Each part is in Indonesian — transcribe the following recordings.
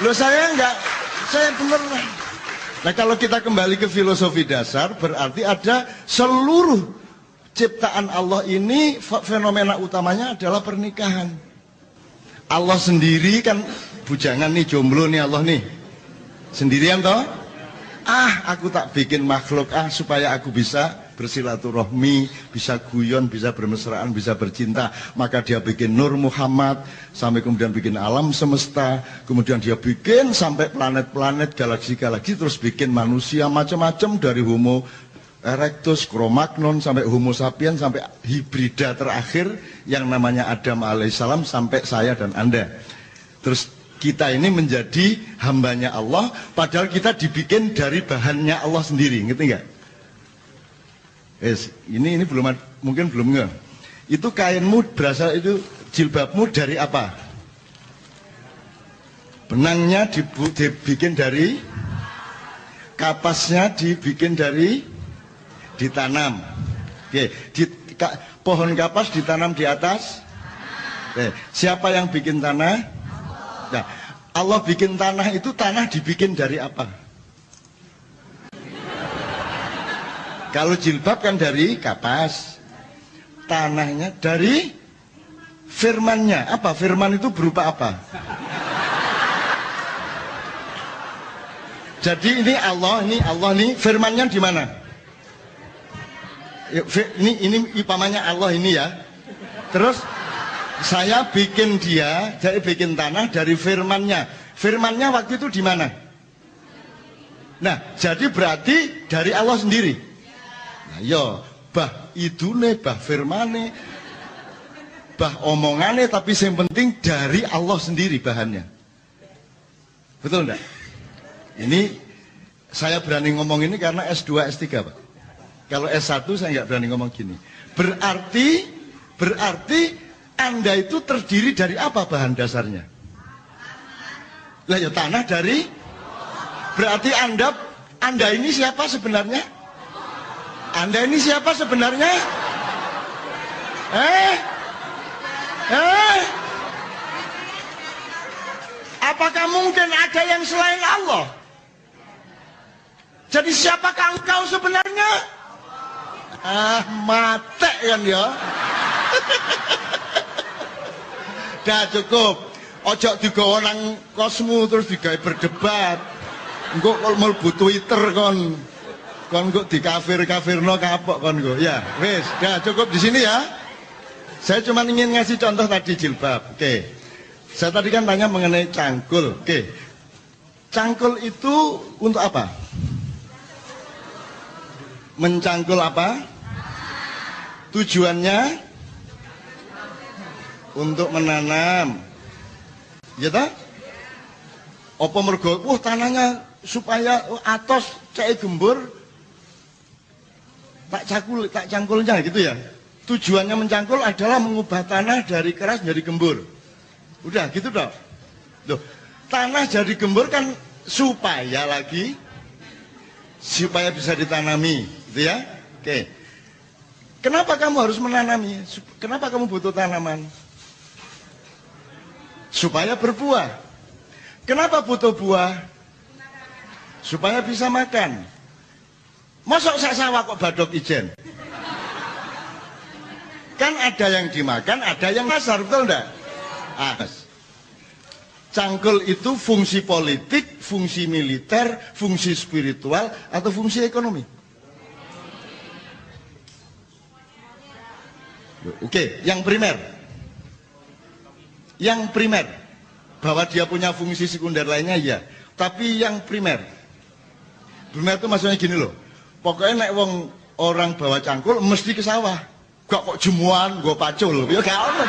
Loh saya enggak, saya bener. Nah kalau kita kembali ke filosofi dasar, berarti ada seluruh ciptaan Allah ini fenomena utamanya adalah pernikahan. Allah sendiri kan bujangan nih, jomblo nih Allah nih. Sendirian toh? Aku tak bikin makhluk supaya aku bisa bersilaturahmi, bisa guyon, bisa bermesraan, bisa bercinta. Maka dia bikin Nur Muhammad, sampai kemudian bikin alam semesta, kemudian dia bikin sampai planet-planet, galaksi-galaksi, terus bikin manusia macam-macam dari Homo erectus, Cro-Magnon, sampai Homo sapiens, sampai hibrida terakhir yang namanya Adam alaihissalam, sampai saya dan Anda. Terus kita ini menjadi hambanya Allah, padahal kita dibikin dari bahannya Allah sendiri, ngerti nggak? Ini belum, mungkin belum nggak. Itu kainmu berasal, itu jilbabmu dari apa? Benangnya dibikin dari, kapasnya dibikin dari, ditanam. Oke, pohon kapas ditanam di atas. Oke, siapa yang bikin tanah? Nah, Allah bikin tanah itu, tanah dibikin dari apa? Kalau jilbab kan dari kapas, tanahnya dari firmannya. Apa? Firman itu berupa apa? Jadi ini Allah nih, firmannya di mana? Ini upamanya Allah ini ya. Terus saya bikin dia, jadi bikin tanah dari firmannya. Firmannya waktu itu di mana? Nah, jadi berarti dari Allah sendiri. Nah, yo, bah idune, bah firmane, bah omongane, tapi yang penting dari Allah sendiri bahannya. Betul enggak? Ini saya berani ngomong ini karena S2, S3 Pak. Kalau S1 saya nggak berani ngomong gini. Berarti Anda itu terdiri dari apa bahan dasarnya? Lah ya tanah dari. Berarti Anda ini siapa sebenarnya? Anda ini siapa sebenarnya? Apakah mungkin ada yang selain Allah? Jadi siapakah engkau sebenarnya? Mate kan ya. Dah cukup. Ojo digawa nang kosmu terus digawe berdebat. Engko kok mlebu Twitter kon kok di kafir-kafirno kapok kon kok. Ya, wis, dah cukup di sini ya. Saya cuma ingin ngasih contoh tadi jilbab. Oke. Saya tadi kan tanya mengenai cangkul. Oke. Cangkul itu untuk apa? Mencangkul apa? Tujuannya untuk menanam. Ya ta? Apa mergo tanahnya supaya atos cek gembur tak cangkulnya gitu ya. Tujuannya mencangkul adalah mengubah tanah dari keras jadi gembur. Udah gitu dong. Loh, tanah jadi gembur kan supaya bisa ditanami, gitu ya. Oke. Kenapa kamu harus menanami? Kenapa kamu butuh tanaman? Supaya berbuah. Kenapa butuh buah? Supaya bisa makan. Masuk sak sawah kok badok ijen? Kan ada yang dimakan, ada yang pasar, betul enggak? Cangkul itu fungsi politik, fungsi militer, fungsi spiritual, atau fungsi ekonomi? Oke, yang primer. Yang primer. Bahwa dia punya fungsi sekunder lainnya, ya. Tapi yang primer. Primer itu maksudnya gini loh. Pokoknya nek wong orang bawa cangkul mesti ke sawah. Gak kok jemuan, gue pacul. Ya gak ono.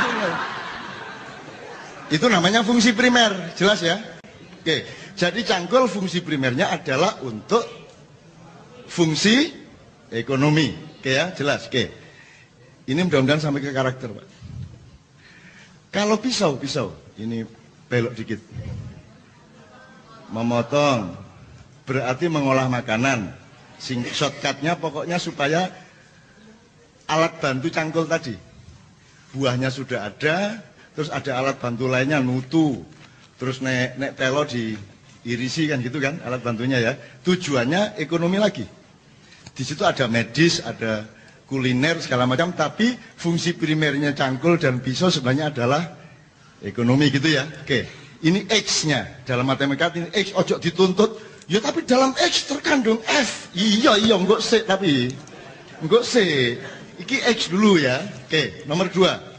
Itu namanya fungsi primer, jelas ya? Oke, jadi cangkul fungsi primernya adalah untuk fungsi ekonomi. Oke ya, jelas. Oke. Ini mudah-mudahan sampai ke karakter, Pak. Kalau pisau, ini belok dikit. Memotong, berarti mengolah makanan. Shortcutnya pokoknya supaya alat bantu cangkul tadi. Buahnya sudah ada, terus ada alat bantu lainnya, nutu. terus nek telo diirisi kan gitu kan alat bantunya ya. Tujuannya ekonomi lagi. Di situ ada medis, ada kuliner segala macam, tapi fungsi primernya cangkul dan pisau sebenarnya adalah ekonomi gitu ya. Oke, ini X-nya dalam matematika ini X ojo dituntut. Ya tapi dalam X terkandung F. Iya enggak C tapi enggak C. Iki X dulu ya. Oke, nomor 2.